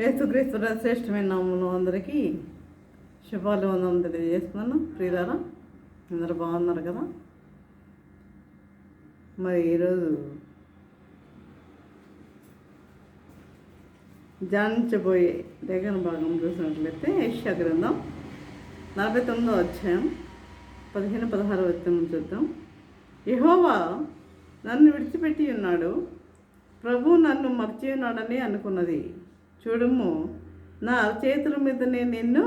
యేసుక్రీస్తు శ్రేష్టమైన నామములో అందరికీ శుభాలు వందనం తెలియజేస్తున్నాను. ప్రియులారా, అందరూ బాగున్నారు కదా? మరి ఈరోజు ధ్యానించబోయే లేఖన భాగం చూసినట్లయితే యెషయా గ్రంథం 49వ అధ్యాయం 15-16 వచనం చూద్దాం. యెహోవా నన్ను విడిచిపెట్టి ఉన్నాడు, ప్రభు నన్ను మర్చి ఉన్నాడని అనుకున్నది. చూడుము, నా చేతుల మీదనే నిన్ను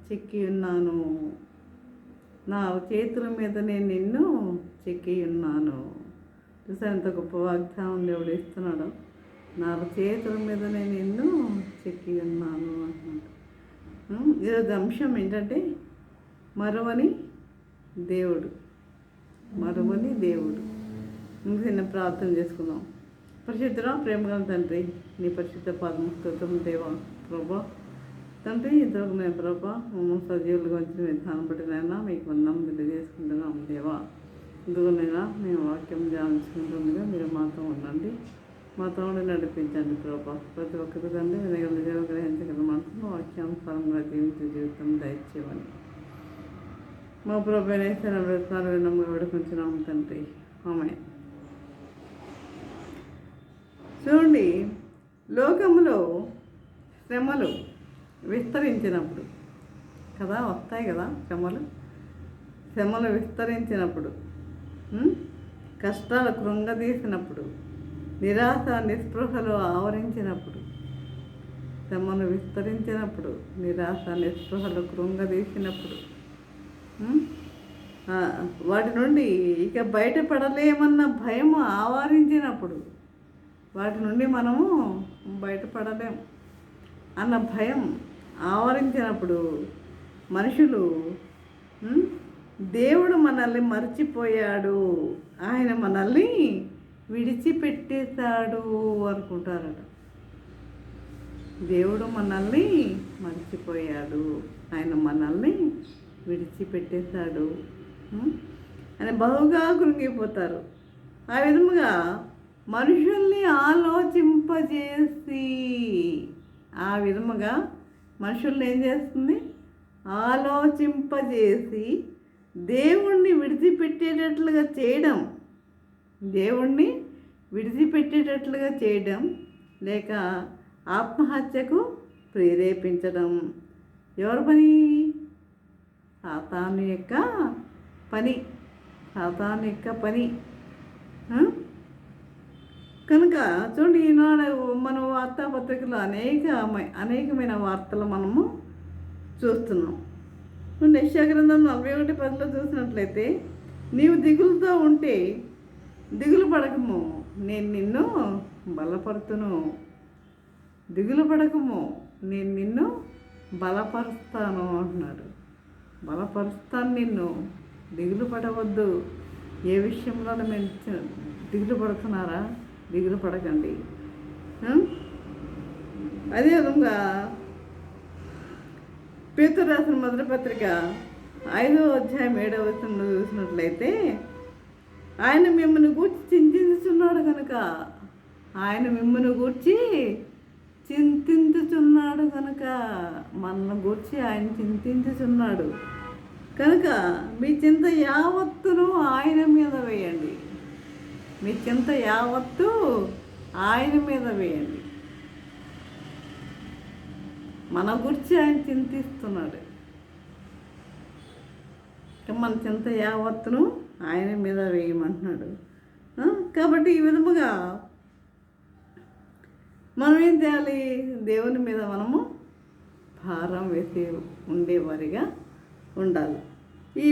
చెక్కి ఉన్నాను, నా చేతుల మీదనే నిన్ను చెక్కి ఉన్నాను. చూసా ఎంత గొప్ప వాగ్దానం దేవుడు ఇస్తున్నాడు. నా చేతుల మీదనే నిన్ను చెక్కి ఉన్నాను అంటున్నాడు. ఈరోజు అంశం ఏంటంటే మరువని దేవుడు, మరువని దేవుడు. చిన్న ప్రార్థన చేసుకుందాం. పరిశుద్ధుడా, ప్రేమగల తండ్రి, నీ పరిశుద్ధ పాదం స్తోత్రం దేవా. ప్రభా తండ్రి, ఇంతవరకు నేను ప్రభా మమ్మల్ని సజీవులుగా వచ్చిన విధానం బట్టినైనా మీకు వందనం తెలియజేసుకుంటున్నాం దేవా. ఇందులోనైనా మేము వాక్యం ధ్యానించుకుంటుండగా మీరు మాతో ఉండండి, మాతో ఉండి నడిపించండి ప్రభా. ప్రతి ఒక్కరి తండ్రి వినగల నిజంగా గ్రహించగల మనసులో వాక్యానుసారంగా జీవించే జీవితం దయచేయమని మా ప్రభు నేర్చుకున్న వినమ్మ వేడుకుంటున్నాము తండ్రి. ఆమె చూడండి, లోకంలో శ్రమలు విస్తరించినప్పుడు కదా వస్తాయి కదా శ్రమలు విస్తరించినప్పుడు, కష్టాలు కృంగదీసినప్పుడు, నిరాశ నిస్పృహలు ఆవరించినప్పుడు, శ్రమలు విస్తరించినప్పుడు, నిరాశ నిస్పృహలు కృంగదీసినప్పుడు, వాటి నుండి ఇక బయటపడలేమన్న భయం ఆవరించినప్పుడు, వాటి నుండి మనము బయటపడలేం అన్న భయం ఆవరించినప్పుడు మనుషులు దేవుడు మనల్ని మర్చిపోయాడు, ఆయన మనల్ని విడిచిపెట్టేశాడు అనుకుంటారట. దేవుడు మనల్ని మర్చిపోయాడు, ఆయన మనల్ని విడిచిపెట్టేశాడు అని బహుగా కృంగిపోతారు. ఆ విధముగా మనుషుల్ని ఆలోచింపజేసి, ఆ విధముగా మనుషుల్ని ఏం చేస్తుంది? ఆలోచింపజేసి దేవుణ్ణి విడిచిపెట్టేటట్లుగా చేయడం, దేవుణ్ణి విడిచిపెట్టేటట్లుగా చేయడం, లేక ఆత్మహత్యకు ప్రేరేపించడం ఎవరి పని? సాతాను యొక్క పని, సాతాను యొక్క పని. కనుక చూడండి, ఈనాడు మన వార్తాపత్రికలో అనేకమైన వార్తలు మనము చూస్తున్నాం. యెషయా గ్రంథం 41:10 చూసినట్లయితే, నీవు దిగులుతో ఉంటే దిగులు పడకము, నేను నిన్ను బలపరుతును. దిగులు పడకము, నేను నిన్ను బలపరుస్తాను అంటున్నాడు. బలపరుస్తాను నిన్ను, దిగులు పడవద్దు. ఏ విషయంలో మీరు దిగులు పడుతున్నారా? దిగులు పడకండి. అదేవిధంగా పేతురు రాసిన మొదటి పత్రిక 5వ అధ్యాయం 7వ వచనంలో చూసినట్లయితే, ఆయన మిమ్మల్ని గూర్చి చింతించుచున్నాడు కనుక, ఆయన మిమ్మల్ని గూర్చి చింతించుచున్నాడు కనుక, మనల్ని గూర్చి ఆయన చింతించుచున్నాడు కనుక మీ చింత యావత్తును ఆయన మీద వేయండి. మీ చింత యావత్తు ఆయన మీద వేయండి. మన గురించి ఆయన చింతిస్తున్నాడు, మన చింత యావత్తును ఆయన మీద వేయమంటున్నాడు. కాబట్టి ఈ విధముగా మనం ఏం చేయాలి? దేవుని మీద మనము భారం వేసి ఉండేవారిగా ఉండాలి.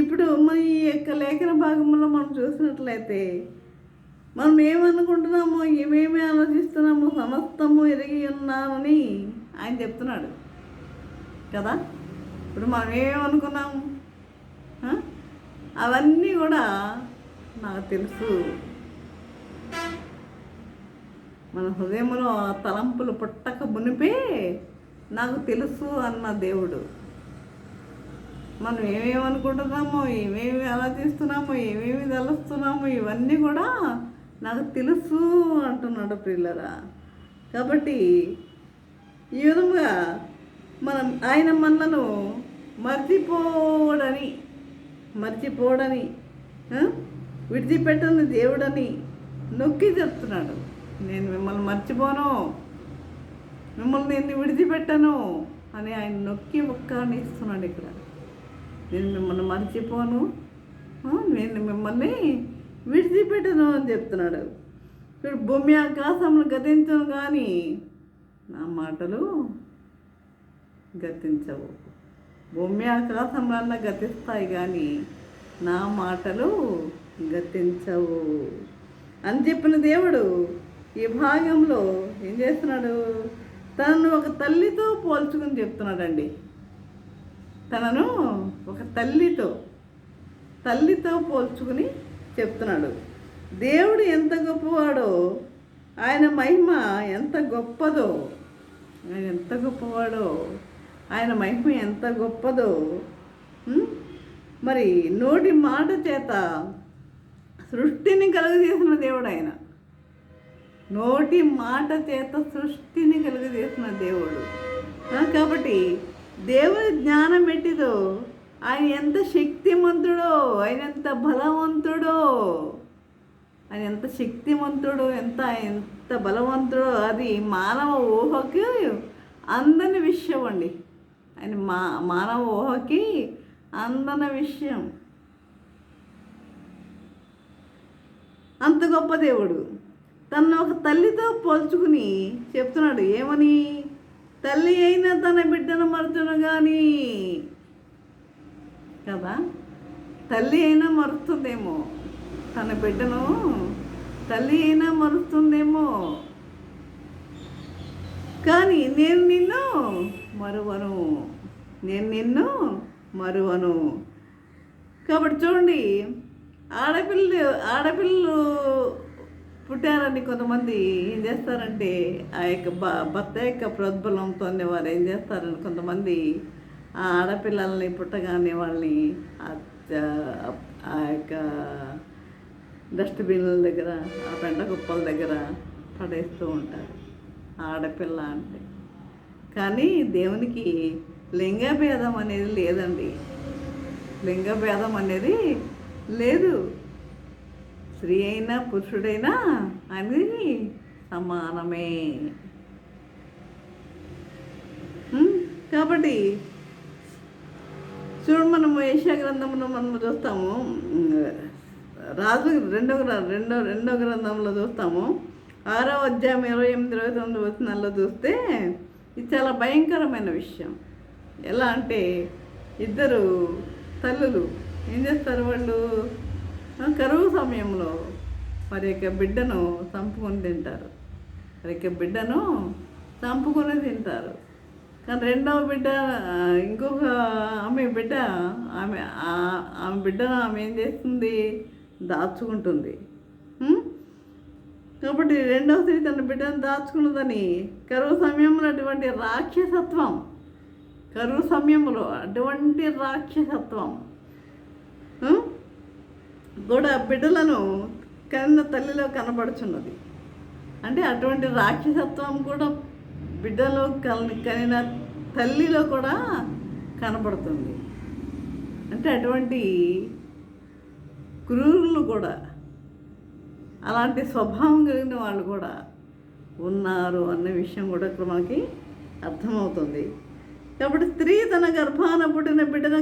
ఇప్పుడు మన ఈ యొక్క లేఖన భాగంలో మనం చూసినట్లయితే, మనం ఏమనుకుంటున్నామో, ఏమేమి ఆలోచిస్తున్నామో సమస్తము ఎరిగి ఉన్నామని ఆయన చెప్తున్నాడు కదా. ఇప్పుడు మనం ఏమేమనుకున్నాము అవన్నీ కూడా నాకు తెలుసు. మన హృదయంలో తలంపులు పుట్టక మునిపే నాకు తెలుసు అన్న దేవుడు. మనం ఏమేమనుకుంటున్నామో, ఏమేమి ఆలోచిస్తున్నామో, ఏమేమి తలుస్తున్నామో ఇవన్నీ కూడా నాకు తెలుసు అంటున్నాడు ప్రియులరా. కాబట్టి ఈ విధంగా ఆయన మనలను మర్చిపోడని విడిచిపెట్టని దేవుడని నొక్కి చెప్తున్నాడు. నేను మిమ్మల్ని మర్చిపోను, మిమ్మల్ని నేను విడిచిపెట్టను అని ఆయన నొక్కి ఒక్కని ఇస్తున్నాడు. ఇక్కడ నేను మిమ్మల్ని మర్చిపోను, నేను మిమ్మల్ని విడిచిపెట్టను అని చెప్తున్నాడు. ఇప్పుడు భూమి ఆకాశములు గతించను కానీ నా మాటలు గతించవు. భూమి ఆకాశములన్నా గతిస్తాయి కానీ నా మాటలు గతించవు అని చెప్పిన దేవుడు ఈ భాగంలో ఏం చేస్తున్నాడు? తనను ఒక తల్లితో పోల్చుకుని చెప్తున్నాడండి. తనను ఒక తల్లితో పోల్చుకుని చెప్తున్నాడు. దేవుడు ఎంత గొప్పవాడో, ఆయన మహిమ ఎంత గొప్పదో, ఆయన మహిమ ఎంత గొప్పదో. మరి నోటి మాట చేత సృష్టిని కలుగజేసిన దేవుడు ఆయన. నోటి మాట చేత సృష్టిని కలుగజేసిన దేవుడు. కాబట్టి దేవుని జ్ఞానం ఎట్టిదో, ఆయన ఎంత శక్తిమంతుడో, ఆయన ఎంత బలవంతుడో, ఎంత బలవంతుడో అది మానవ ఊహకి అందని విషయం అండి. ఆయన మానవ ఊహకి అందని విషయం. అంత గొప్ప దేవుడు తను ఒక తల్లితో పోల్చుకుని చెప్తున్నాడు. ఏమని? తల్లి అయినా తన బిడ్డను మరుచును కానీ కదా, తల్లి అయినా మరుస్తుందేమో తన బిడ్డను, తల్లి అయినా మరుస్తుందేమో, కానీ నేను నిన్ను మరువను. కాబట్టి చూడండి, ఆడపిల్లలు పుట్టారని కొంతమంది ఏం చేస్తారంటే ఆ యొక్క భర్త యొక్క ప్రోద్బలంతో వారు ఏం చేస్తారని కొంతమంది ఆ ఆడపిల్లల్ని పుట్టగానే వాళ్ళని ఆ యొక్క డస్ట్బిన్ల దగ్గర, ఆ పెంట కుప్పల దగ్గర పడేస్తూ ఉంటారు ఆడపిల్ల అంటే. కానీ దేవునికి లింగభేదం అనేది లేదండి. లింగభేదం అనేది లేదు. స్త్రీ అయినా పురుషుడైనా అనేది సమానమే. కాబట్టి చూడు, మనము యెషయా గ్రంథంలో మనము చూస్తాము, రాజు రెండో గ్రంథంలో చూస్తాము, 6వ అధ్యాయం 28-29 వచనాల్లో చూస్తే ఇది చాలా భయంకరమైన విషయం. ఎలా అంటే, ఇద్దరు తల్లులు ఏం చేస్తారు? వాళ్ళు కరువు సమయంలో వారి యొక్క బిడ్డను చంపుకొని తింటారు. కానీ రెండవ బిడ్డ, ఇంకొక ఆమె బిడ్డను ఆమె ఏం చేస్తుంది? దాచుకుంటుంది. కాబట్టి రెండవ స్త్రీ తన బిడ్డను దాచుకున్నదని కరువు సమయంలో అటువంటి రాక్షసత్వం కూడా బిడ్డలను కన్న తల్లిలో కనబడుచున్నది. అంటే అటువంటి రాక్షసత్వం కూడా బిడ్డలో కనిన తల్లిలో కూడా కనబడుతుంది. అంటే అటువంటి క్రూరులు కూడా, అలాంటి స్వభావం కలిగిన వాళ్ళు కూడా ఉన్నారు అన్న విషయం కూడా ఇక్కడ మనకి అర్థమవుతుంది. కాబట్టి స్త్రీ తన గర్భాన పుట్టిన బిడ్డను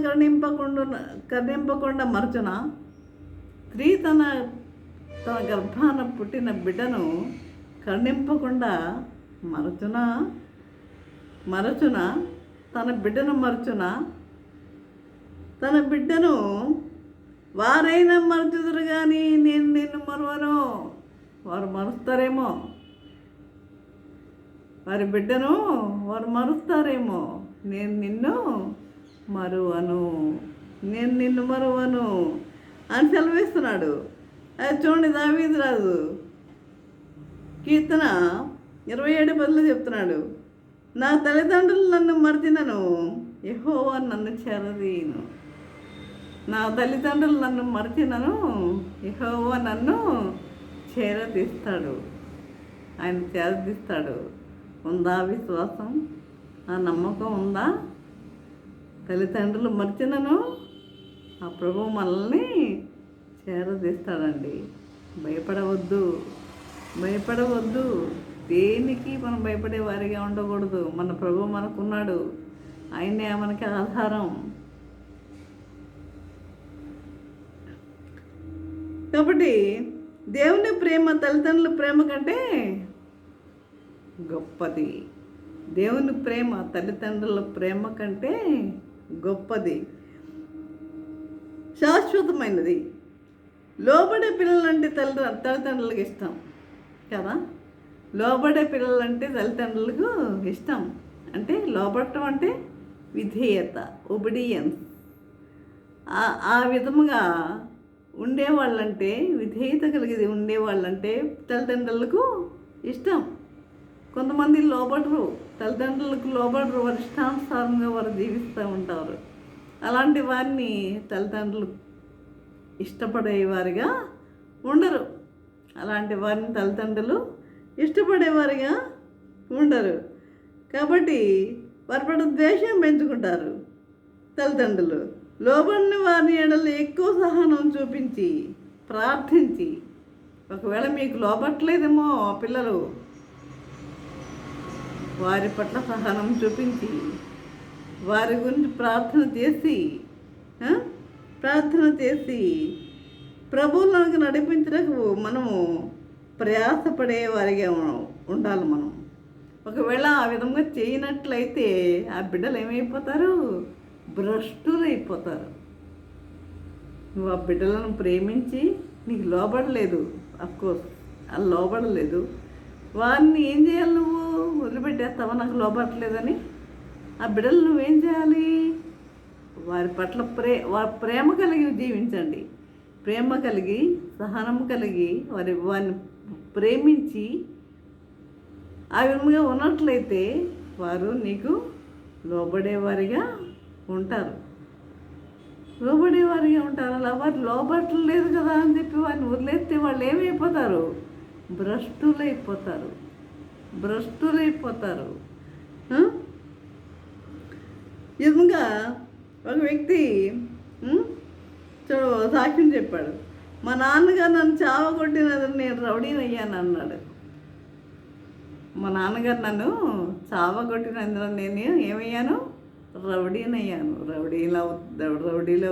కరుణింపకుండా మరచున, స్త్రీ తన గర్భాన పుట్టిన బిడ్డను కరుణింపకుండా మరచున, తన బిడ్డను వారైనా మరచుదురు కానీ నేను నిన్ను మరువను. వారు మరుస్తారేమో, వారి బిడ్డను వారు మరుస్తారేమో, నేను నిన్ను మరువను అని సెలవిస్తున్నాడు. అది చూడండి, దావీదు రాజు కీర్తన 27:10 చెప్తున్నాడు, నా తల్లిదండ్రులు నన్ను మరిచినను యెహోవా నన్ను చేరదీయును. నా తల్లిదండ్రులు నన్ను మరిచినను యెహోవా నన్ను చేరదీస్తాడు. ఆయన చేరదీస్తాడు. ఉందా విశ్వాసం? ఆ నమ్మకం ఉందా? తల్లిదండ్రులు మర్చినను ఆ ప్రభువు మనల్ని చేరదీస్తాడండి. భయపడవద్దు, భయపడవద్దు. దేనికి మనం భయపడే వారిగా ఉండకూడదు. మన ప్రభువు మనకున్నాడు, ఆయనే మనకి ఆధారం. కాబట్టి దేవుని ప్రేమ తల్లిదండ్రుల ప్రేమ కంటే గొప్పది. దేవుని ప్రేమ తల్లిదండ్రుల ప్రేమ కంటే గొప్పది, శాశ్వతమైనది. లోబడే పిల్లలంటే తల్లిదండ్రులకు ఇష్టం కదా. లోబడే పిల్లలంటే తల్లిదండ్రులకు ఇష్టం. అంటే లోబడటం అంటే విధేయత, ఒబిడియన్స్. ఆ విధముగా ఉండేవాళ్ళంటే, విధేయత కలిగి ఉండేవాళ్ళంటే తల్లిదండ్రులకు ఇష్టం. కొంతమంది లోబడరు, తల్లిదండ్రులకు లోబడరు, వారి ఇష్టానుసారంగా వారు జీవిస్తూ ఉంటారు. అలాంటి వారిని తల్లిదండ్రులు ఇష్టపడేవారిగా ఉండరు. అలాంటి వారిని తల్లిదండ్రులు ఇష్టపడేవారిగా ఉండరు. కాబట్టి వారి పట్ల ద్వేషం పెంచుకుంటారు తల్లిదండ్రులు. లోబడిన వారి ఎడలు ఎక్కువ సహనం చూపించి ప్రార్థించి, ఒకవేళ మీకు లోబట్టలేదేమో పిల్లలు, వారి పట్ల సహనం చూపించి వారి గురించి ప్రార్థన చేసి ప్రభువులకు నడిపించడానికి మనము ప్రయాసపడే వారిగా ఉండాలి. మనం ఒకవేళ ఆ విధంగా చేయనట్లయితే ఆ బిడ్డలు ఏమైపోతారు? భ్రష్టులైపోతారు. నువ్వు ఆ బిడ్డలను ప్రేమించి నీకు లోబడలేదు, అఫ్కోర్స్ అది లోబడలేదు, వారిని ఏం చేయాలి? నువ్వు వదిలిపెట్టేస్తావా నాకు లోబడలేదని? ఆ బిడ్డలు నువ్వేం చేయాలి? వారి పట్ల వారి ప్రేమ కలిగి జీవించండి. ప్రేమ కలిగి, సహనం కలిగి వారిని ప్రేమించి ఆ విధంగా ఉన్నట్లయితే వారు నీకు లోబడేవారిగా ఉంటారు. అలా వారు లోబడలేదు కదా అని చెప్పి వారిని వదిలేస్తే వాళ్ళు ఏమైపోతారు? భ్రష్టులైపోతారు. నిజంగా ఒక వ్యక్తి సాక్ష్యం చెప్పాడు. మా నాన్నగారు నన్ను చావగొట్టినది నేను రౌడీని అయ్యాను అన్నాడు. మా నాన్నగారు నన్ను చావగొట్టినందున నేను ఏమయ్యాను? రౌడీని అయ్యాను. రౌడీలు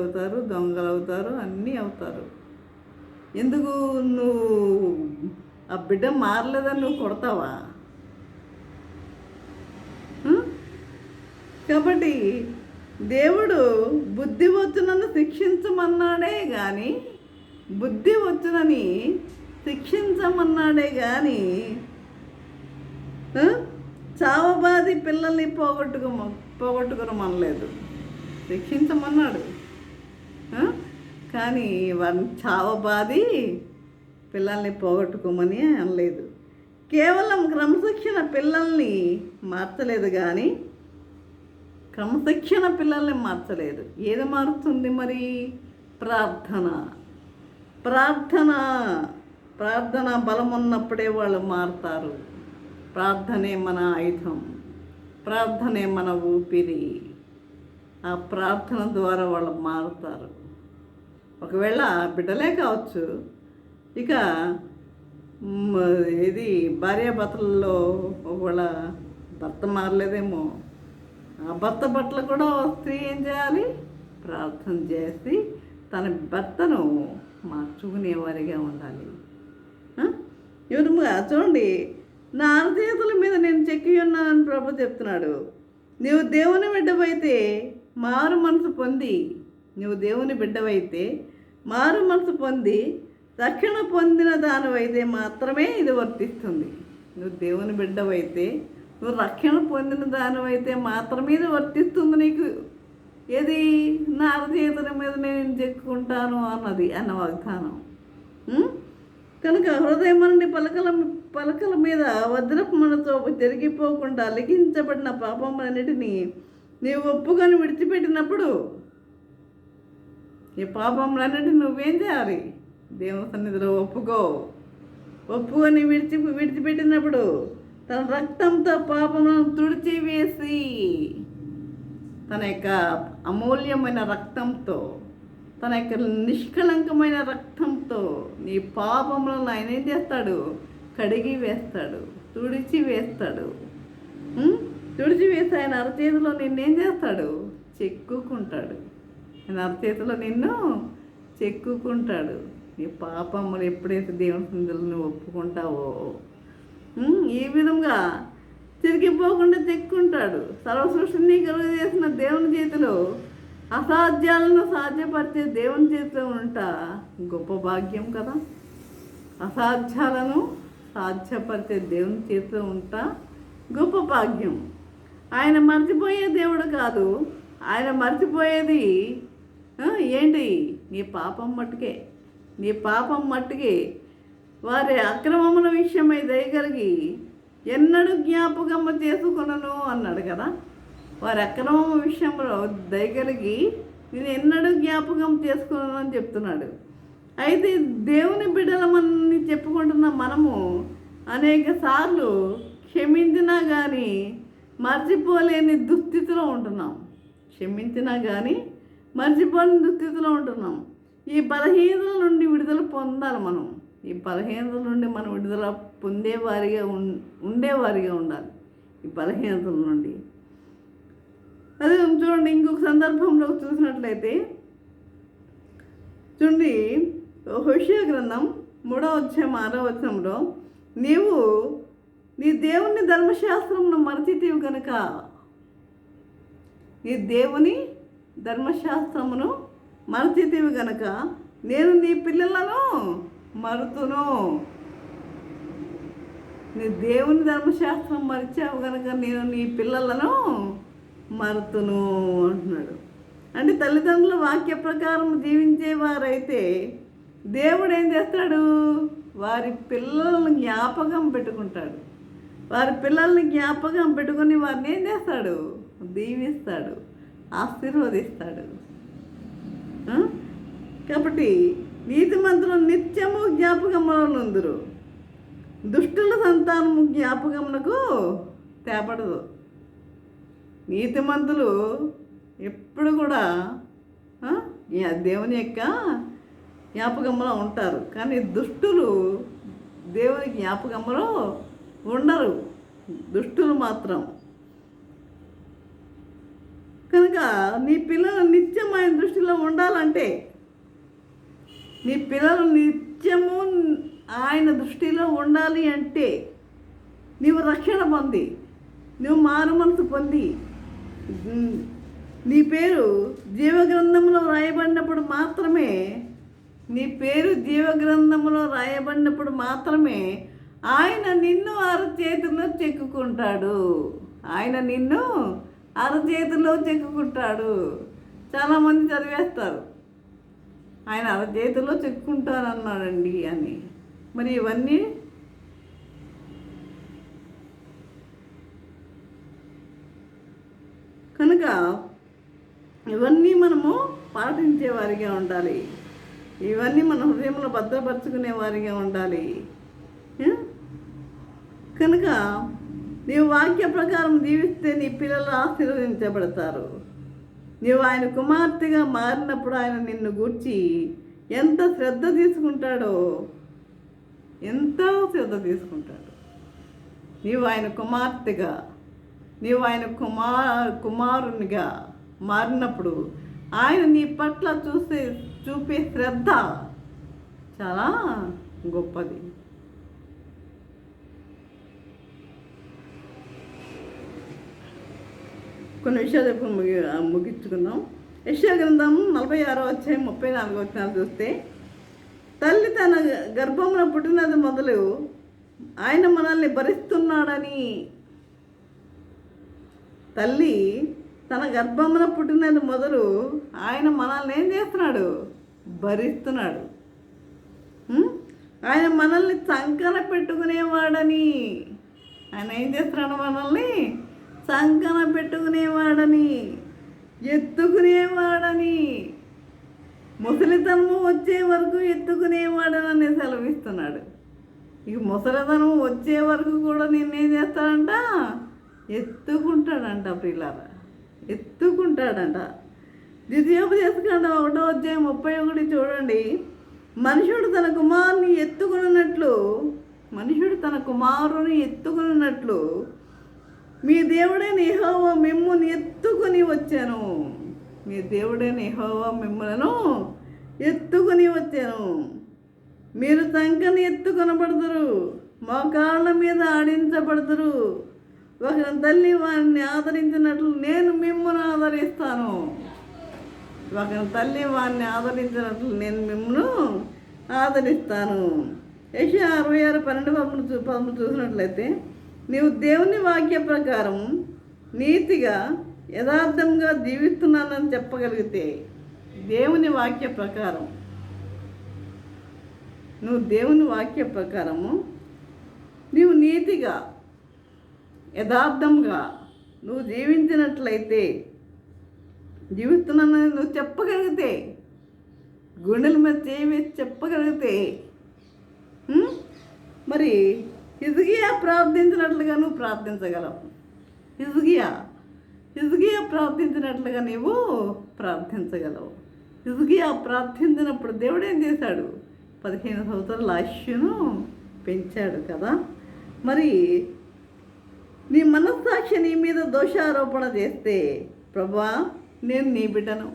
అవుతారు, దొంగలు అవుతారు, అన్నీ అవుతారు. ఎందుకు? నువ్వు ఆ బిడ్డ మారలేదని నువ్వు కొడతావా? కాబట్టి దేవుడు బుద్ధి వచ్చునని శిక్షించమన్నాడే కానీ చావబాది పిల్లల్ని పోగొట్టుకోమనలేదు. శిక్షించమన్నాడు కానీ వారిని చావబాది పిల్లల్ని పోగొట్టుకోమని అనలేదు. కేవలం క్రమశిక్షణ పిల్లల్ని మార్చలేదు కానీ ఏది మారుతుంది మరి? ప్రార్థన బలం ఉన్నప్పుడే వాళ్ళు మారుతారు. ప్రార్థనే మన ఆయుధం, ప్రార్థనే మన ఊపిరి. ఆ ప్రార్థన ద్వారా వాళ్ళు మారుతారు. ఒకవేళ బిడ్డలే కావచ్చు, ఇక భార్యాభర్తలలో ఒకవేళ భర్త మారలేదేమో, ఆ భర్త పట్ల కూడా స్త్రీ ఏం చేయాలి? ప్రార్థన చేసి తన భర్తను మార్చుకునేవారిగా ఉండాలి. చూడండి, నా అరచేతుల మీద నేను చెక్కి ఉన్నానని ప్రభు చెప్తున్నాడు. నీవు దేవుని బిడ్డవైతే మారు మనసు పొంది రక్షణ పొందిన దానివైతే మాత్రమే ఇది వర్తిస్తుంది. నువ్వు దేవుని బిడ్డవైతే, నువ్వు రక్షణ పొందిన దానివైతే మాత్రమే ఇది వర్తిస్తుంది నీకు. ఏది? నా అరచేతుల మీద నేను చెక్కుంటాను అన్న వాగ్దానం. కనుక హృదయం నుండి పలకల మీద వజ్రపు మనతో తిరిగిపోకుండా లిఖించబడిన పాపములన్నిటినీ నీవు ఒప్పుకొని విడిచిపెట్టినప్పుడు, ఈ పాపములన్నిటిని నువ్వేం చేయాలి? దేవుని సన్నిధిలో ఒప్పుకొని విడిచిపెట్టినప్పుడు తన రక్తంతో పాపములను తుడిచివేసి, తన యొక్క అమూల్యమైన రక్తంతో, తన యొక్క నిష్కళంకమైన రక్తంతో నీ పాపములను ఆయన ఏం చేస్తాడు? కడిగి వేస్తాడు, తుడిచి వేస్తాడు. తుడిచివేసి ఆయన అరచేతిలో నిన్నేం చేస్తాడు? చెక్కుకుంటాడు. ఆయన అరచేతిలో నిన్ను చెక్కుకుంటాడు. నీ పాపములు ఎప్పుడైతే దేవుని సన్నిధిలో నువ్వు ఒప్పుకుంటావో ఈ విధంగా తిరిగిపోకుండా చెక్కుంటాడు. సర్వసృష్టిని కలుగు చేసిన దేవుని చేతిలో అసాధ్యాలను సాధ్యపరిచే దేవుని చేతిలో ఉంటా గొప్ప భాగ్యం కదా. అసాధ్యాలను సాధ్యపరిచే దేవుని చేతిలో ఉంటా గొప్ప భాగ్యం. ఆయన మర్చిపోయే దేవుడు కాదు. ఆయన మర్చిపోయేది ఏంటి? నీ పాపం మట్టుకే. నీ పాపం మట్టుకే. వారి అక్రమముల విషయమై దయగలిగి ఎన్నడూ జ్ఞాపకము చేసుకునను అన్నాడు కదా. వారి అక్రమం విషయంలో దయగలిగి నేను ఎన్నడూ జ్ఞాపకం చేసుకున్నాను అని చెప్తున్నాడు. అయితే దేవుని బిడ్డలమని చెప్పుకుంటున్న మనము అనేక సార్లు క్షమించినా కానీ మర్చిపోలేని దుస్థితిలో ఉంటున్నాం. క్షమించినా కానీ మర్చిపోలేని దుస్థితిలో ఉంటున్నాం. ఈ బలహీనతల నుండి విడుదల పొందాలి మనం. ఈ బలహీనతల నుండి మనం విడుదల పొందేవారిగా ఉండేవారిగా ఉండాలి. ఈ బలహీనతల నుండి అదే చూడండి. ఇంకొక సందర్భంలో చూసినట్లయితే చూడండి, హోషేయ గ్రంథం 3వ అధ్యాయం 6వ వచనంలో, నీవు నీ దేవుని ధర్మశాస్త్రమును మరచితివి కనుక, నీ దేవుని ధర్మశాస్త్రమును మరచితివి కనుక నేను నీ పిల్లలను మరుతును. నీ దేవుని ధర్మశాస్త్రం మరిచావు కనుక నేను నీ పిల్లలను మరుతును అంటున్నాడు. అంటే తల్లిదండ్రుల వాక్య ప్రకారం జీవించేవారైతే దేవుడు ఏం చేస్తాడు? వారి పిల్లలను జ్ఞాపకం పెట్టుకుంటాడు. వారి పిల్లల్ని జ్ఞాపకం పెట్టుకుని వారిని ఏం చేస్తాడు? దీవిస్తాడు, ఆశీర్వదిస్తాడు. కాబట్టి నీతిమంతులు నిత్యము జ్ఞాపకములో నుందురు, దుష్టుల సంతానము జ్ఞాపకమునకు తేపడదు. నీతిమంతులు ఎప్పుడు కూడా దేవుని యొక్క జ్ఞాపకంలో ఉంటారు, కానీ దుష్టులు దేవుని జ్ఞాపకంలో ఉండరు. దుష్టులు మాత్రం. కనుక నీ పిల్లలు నిత్యం ఆయన దృష్టిలో ఉండాలంటే, నీ పిల్లలు నిత్యము ఆయన దృష్టిలో ఉండాలి అంటే నీవు రక్షణ పొంది, నువ్వు మారు మనసు పొంది, నీ పేరు జీవగ్రంథంలో రాయబడినప్పుడు మాత్రమే, నీ పేరు జీవగ్రంథంలో రాయబడినప్పుడు మాత్రమే ఆయన నిన్ను అరచేతిలో చెక్కుకుంటాడు. ఆయన నిన్ను అరచేతిలో చెక్కుకుంటాడు. చాలామంది చదివేస్తారు ఆయన అరచేతిలో చెక్కుకుంటానన్నాడండి అని. మరి ఇవన్నీ కనుక ఇవన్నీ మనము పాటించేవారిగా ఉండాలి. ఇవన్నీ మన హృదయంలో భద్రపరుచుకునే వారిగా ఉండాలి. కనుక నీవు వాక్య ప్రకారం జీవిస్తే నీ పిల్లలు ఆశీర్వదించబడతారు. నీవు ఆయన కుమార్తెగా మారినప్పుడు ఆయన నిన్ను గూర్చి ఎంత శ్రద్ధ తీసుకుంటాడో, ఎంతో శ్రద్ధ తీసుకుంటాడు. నీవు ఆయన కుమార్తెగా, నీవు ఆయన కుమారునిగా మారినప్పుడు ఆయన నీ పట్ల చూపే శ్రద్ధ చాలా గొప్పది. కొన్ని విషయాలు చెప్పి ముగించుకుందాం. యెషయా గ్రంథం 46వ అధ్యాయం 34వ వచనాలు చూస్తే, తల్లి తన గర్భంలో పుట్టినది మొదలు ఆయన మనల్ని భరిస్తున్నాడని, తల్లి తన గర్భంలో పుట్టినది మొదలు ఆయన మనల్ని ఏం చేస్తున్నాడు? భరిస్తున్నాడు. ఆయన మనల్ని సంకన పెట్టుకునేవాడని, ఆయన ఏం చేస్తున్నాడు? మనల్ని సంకన పెట్టుకునేవాడని, ఎత్తుకునేవాడని, ముసలితనము వచ్చే వరకు ఎత్తుకునేవాడని సెలవిస్తున్నాడు. ఇక ముసలితనం వచ్చే వరకు కూడా నిన్నేం చేస్తాడంట, ఎత్తుకుంటాడంట ప్రియులారా, ఎత్తుకుంటాడంట. ద్వితీయోపదేశకాండం 1:31 చూడండి. మనుషుడు తన కుమారుని ఎత్తుకున్నట్లు, మనుషుడు తన కుమారుని ఎత్తుకున్నట్లు మీ దేవుడైన యెహోవా మిమ్ముని ఎత్తుకుని వచ్చాను. మీ దేవుడైన యెహోవా మిమ్మలను ఎత్తుకుని వచ్చాను. మీరు తంకని ఎత్తుకొనబడదురు, మోకాళ్ళ మీద ఆడించబడదురు. ఒకరి తల్లి వారిని ఆదరించినట్లు నేను మిమ్మల్ని ఆదరిస్తాను. ఒకరి తల్లి వారిని ఆదరించినట్లు నేను మిమ్మల్ని ఆదరిస్తాను. యెషయా 66:12 చూసినట్లయితే, నీవు దేవుని వాక్య ప్రకారం నీతిగా యథార్థంగా జీవిస్తున్నానని చెప్పగలిగితే, దేవుని వాక్య ప్రకారం నువ్వు దేవుని వాక్య ప్రకారము నీవు నీతిగా యథార్థంగా నువ్వు జీవించినట్లయితే, జీవిస్తున్నానని నువ్వు చెప్పగలిగితే, గుండెల మీద చేసి చెప్పగలిగితే, మరి హిజ్కియా ప్రార్థించినట్లుగా నువ్వు ప్రార్థించగలవు. హిజ్కియా ప్రార్థించినట్లుగా నీవు ప్రార్థించగలవు. హిజ్కియా ప్రార్థించినప్పుడు దేవుడు ఏం చేశాడు? 15 సంవత్సరాల ఆయుష్ను పెంచాడు కదా. మరి నీ మనస్సాక్షి నీ మీద దోషారోపణ చేస్తే, ప్రభువా నేను నీ బిడ్డను,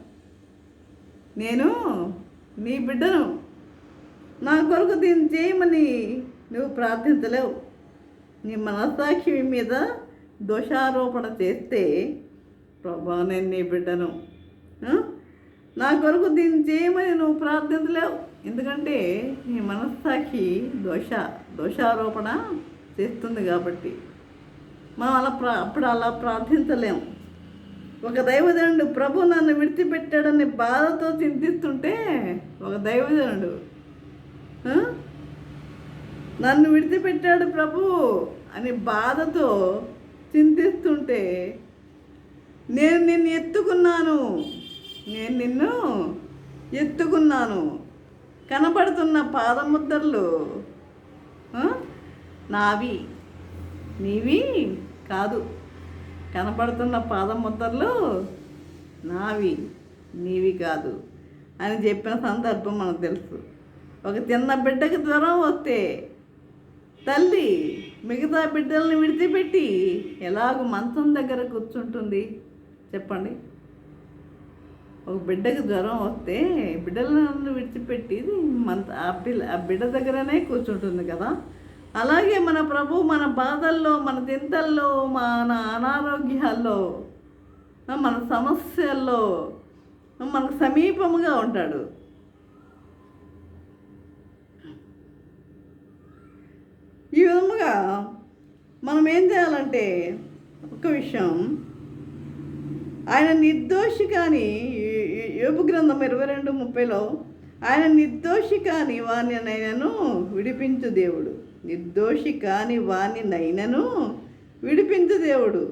నా కొరకు దీన్ని చేయమని నువ్వు ప్రార్థించలేవు. నీ మనస్సాక్షి మీద దోషారోపణ చేస్తే, ప్రభువా నేను నీ బిడ్డను, నా కొరకు దీన్ని చేయమని నువ్వు ప్రార్థించలేవు. ఎందుకంటే నీ మనస్సాక్షి దోషారోపణ చేస్తుంది కాబట్టి మనం అప్పుడు అలా ప్రార్థించలేము. ఒక దైవజనుడు ప్రభు నన్ను విడిచిపెట్టాడని బాధతో చింతిస్తుంటే, ఒక దైవజనుడు నన్ను విడిచిపెట్టాడు ప్రభు అని బాధతో చింతిస్తుంటే, నేను నిన్ను ఎత్తుకున్నాను, కనపడుతున్న పాదముద్రలు నావి, నీవి కాదు. కనపడుతున్న పాదముద్రలు నావి, నీవి కాదు అని చెప్పిన సందర్భం మనకు తెలుసు. ఒక చిన్న బిడ్డకి జ్వరం వస్తే తల్లి మిగతా బిడ్డల్ని విడిచిపెట్టి ఎలాగ మంచం దగ్గర కూర్చుంటుంది చెప్పండి? ఒక బిడ్డకి జ్వరం వస్తే బిడ్డలను విడిచిపెట్టి ఆ బిడ్డ దగ్గరనే కూర్చుంటుంది కదా. అలాగే మన ప్రభు మన బాధల్లో, మన చింతల్లో, మన అనారోగ్యాల్లో, మన సమస్యల్లో మనకు సమీపముగా ఉంటాడు. ఈ విధముగా మనం ఏం చేయాలంటే, ఒక విషయం, ఆయన నిర్దోషి కానీ, యోబు గ్రంథం 22:30 ఆయన నిర్దోషి కాని వాని నైనను విడిపించు దేవుడు, నిర్దోషి కాని వాని నైనను విడిపించు దేవుడు.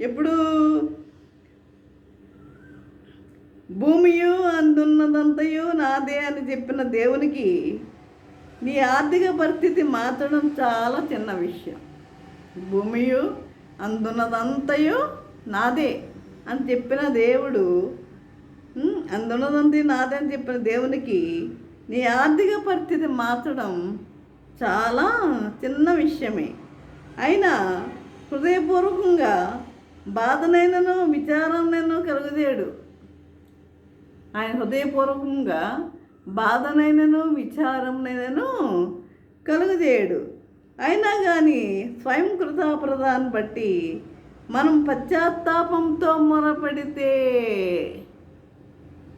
ఎప్పుడు? భూమియు అందున్నదంతయు నాదే అని చెప్పిన దేవునికి నీ ఆర్థిక పరిస్థితి మార్చడం చాలా చిన్న విషయం. భూమియు అందున్నదంతయు నాదే అని చెప్పిన దేవుడు, అందున్నదంతా నాదే అని చెప్పిన దేవునికి నీ ఆర్థిక పరిస్థితి మార్చడం చాలా చిన్న విషయమే. అయినా హృదయపూర్వకంగా బాధనైనను విచారాన్నైనా కలుగజేయడు. ఆయన హృదయపూర్వకంగా బాధనైనను విచారంనైనను కలుగజేయడు. అయినా కానీ స్వయం కృతాపరాధాన్ని బట్టి మనం పశ్చాత్తాపంతో మొరపెడితే,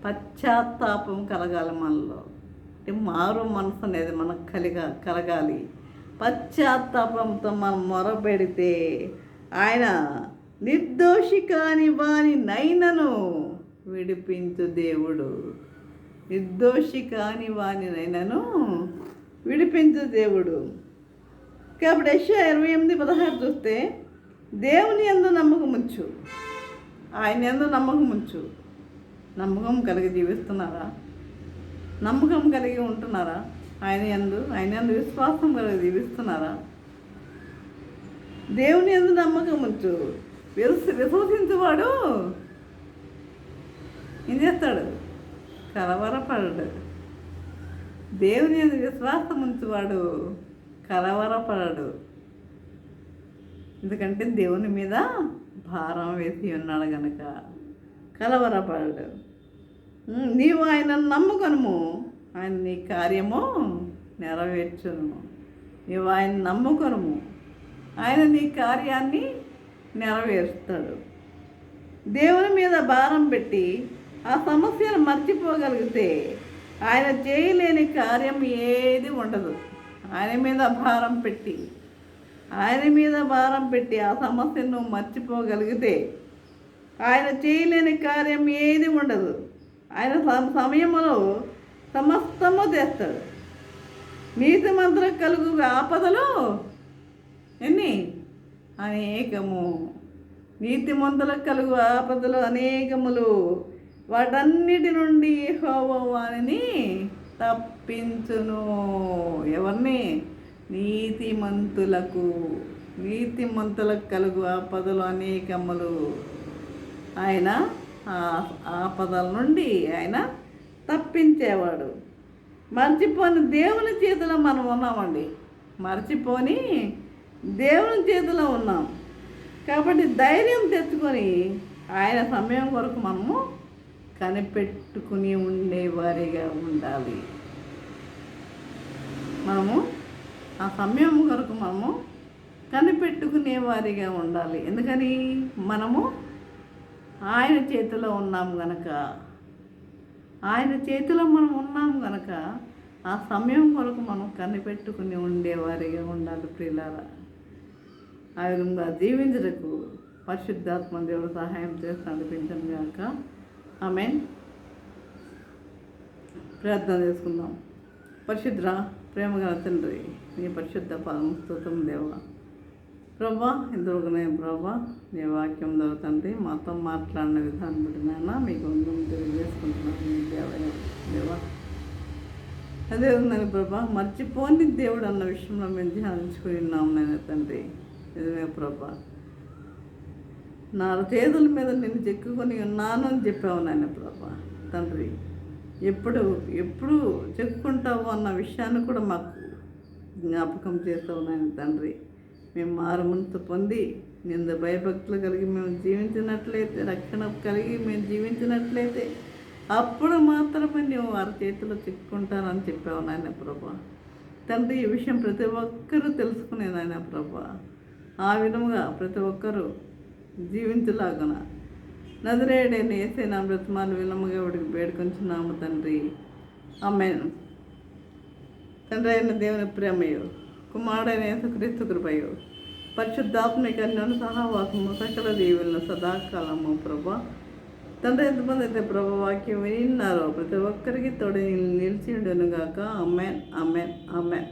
పశ్చాత్తాపం కలగాలి మనలో, అంటే మారు మనసు అనేది మనకు కలగాలి. పశ్చాత్తాపంతో మనం మొరపెడితే ఆయన నిర్దోషి కాని వాని నైనను విడిపించు దేవుడు, నిర్దోషి కాని వాని నైనను విడిపించు దేవుడు. కాబట్టి యెషయా 28:16 చూస్తే, దేవుని యందు నమ్మకముంచు, ఆయన యందు నమ్మకముంచు. నమ్మకం కలిగి జీవిస్తున్నారా? నమ్మకం కలిగి ఉంటున్నారా? ఆయన యందు విశ్వాసం కలిగి జీవిస్తున్నారా? దేవుని యందు నమ్మకం ఉంచు. విశ్వసించువాడు ఏం చేస్తాడు? కలవరపడడు. దేవుని యందు విశ్వాసం ఉంచువాడు కలవరపడడు. ఎందుకంటే దేవుని మీద భారం వేసి ఉన్నాడు గనక కలవరపడడు. నీవు ఆయనను నమ్ముకొనుము, ఆయన నీ కార్యము నెరవేర్చును. నీవు ఆయన నమ్ముకొనుము, ఆయన నీ కార్యాన్ని నెరవేరుస్తాడు. దేవుని మీద భారం పెట్టి ఆ సమస్యను మర్చిపోగలిగితే ఆయన చేయలేని కార్యం ఏది ఉండదు. ఆయన మీద భారం పెట్టి ఆ సమస్యను మర్చిపోగలిగితే ఆయన చేయలేని కార్యం ఏది ఉండదు. ఆయన సమయంలో సమస్తము తెస్తాడు. నీతిమంతులకు కలుగు ఆపదలు ఎన్ని? అనేకము. నీతిమంతులకు కలుగు ఆపదలు అనేకములు. వాటన్నిటి నుండి యెహోవా వారిని తప్పించును. ఎవరిని? నీతిమంతులకు కలుగు ఆపదలు అనేకములు. ఆయన ఆపదల నుండి ఆయన తప్పించేవాడు. మర్చిపోని దేవుని చేతిలో మనం ఉన్నామండి. మర్చిపోని దేవుని చేతిలో ఉన్నాం కాబట్టి ధైర్యం తెచ్చుకొని ఆయన సమయం కొరకు మనము కనిపెట్టుకుని ఉండేవారిగా ఉండాలి. మనము ఆ సమయం కొరకు మనము కనిపెట్టుకునేవారిగా ఉండాలి. ఎందుకని? మనము ఆయన చేతిలో ఉన్నాం గనక, ఆ సమయం కొరకు మనం కనిపెట్టుకుని ఉండేవారిగా ఉండాలి ప్రియులారా. ఆ విధంగా జీవించుటకు పరిశుద్ధాత్మ దేవుడు సహాయం చేసి నడిపించను గాక. ఆమేన్. ప్రార్థన చేసుకుందాం. పరిశుద్ధ ప్రేమగల తండ్రి, నీ పరిశుద్ధ పాదం స్తోత్రం దేవా. ప్రభా, ఇంతవరకునే ప్రభా నీ వాక్యం ద్వారా తండ్రి మాతో మాట్లాడిన విధానం బట్టి నాయన మీకు వందనం తెలియజేసుకుంటున్నాను దేవా. అదే ఉందని ప్రభా, మర్చిపోని దేవుడు అన్న విషయంలో మేము ధ్యానించుకుని ఉన్నాము నేను తండ్రి. నిజమే ప్రభా, నా చేతుల మీద నేను చెక్కుకొని ఉన్నాను అని చెప్పావు నాయన ప్రభా తండ్రి. ఎప్పుడు చెప్పుకుంటావు అన్న విషయాన్ని కూడా మాకు జ్ఞాపకం చేస్తావు నాయన తండ్రి. మేము మారుమనసు పొంది నింద భయభక్తులు కలిగి మేము జీవించినట్లయితే, రక్షణ కలిగి మేము జీవించినట్లయితే అప్పుడు మాత్రమే నువ్వు వారి చేతిలో చిక్కుంటానని చెప్పావు నాయన ప్రభా తండ్రి. ఈ విషయం ప్రతి ఒక్కరూ తెలుసుకునే నాయన ప్రభా. ఆ విధముగా ప్రతి ఒక్కరూ జీవించలాగున నజరేయుడైన యేసయ్య నా బ్రతిమాలు విలముగా వాడికి వేడుకొంచున్నాము తండ్రి. ఆమేన్. తండ్రి అయిన దేవుని ప్రేమయు, కుమారుడైన యేసుక్రీస్తు కృపయు, పరిశుద్ధాత్మిక అన్యోన్య సహవాసము సకల దీవెనలు సదాకాలము ప్రభా తండ్రి. ఎంతమంది అయితే ప్రభా వాక్యం విన్నారో ప్రతి ఒక్కరికి తోడు నిలిచి ఉండును గాక. ఆమేన్, ఆమేన్, ఆమేన్.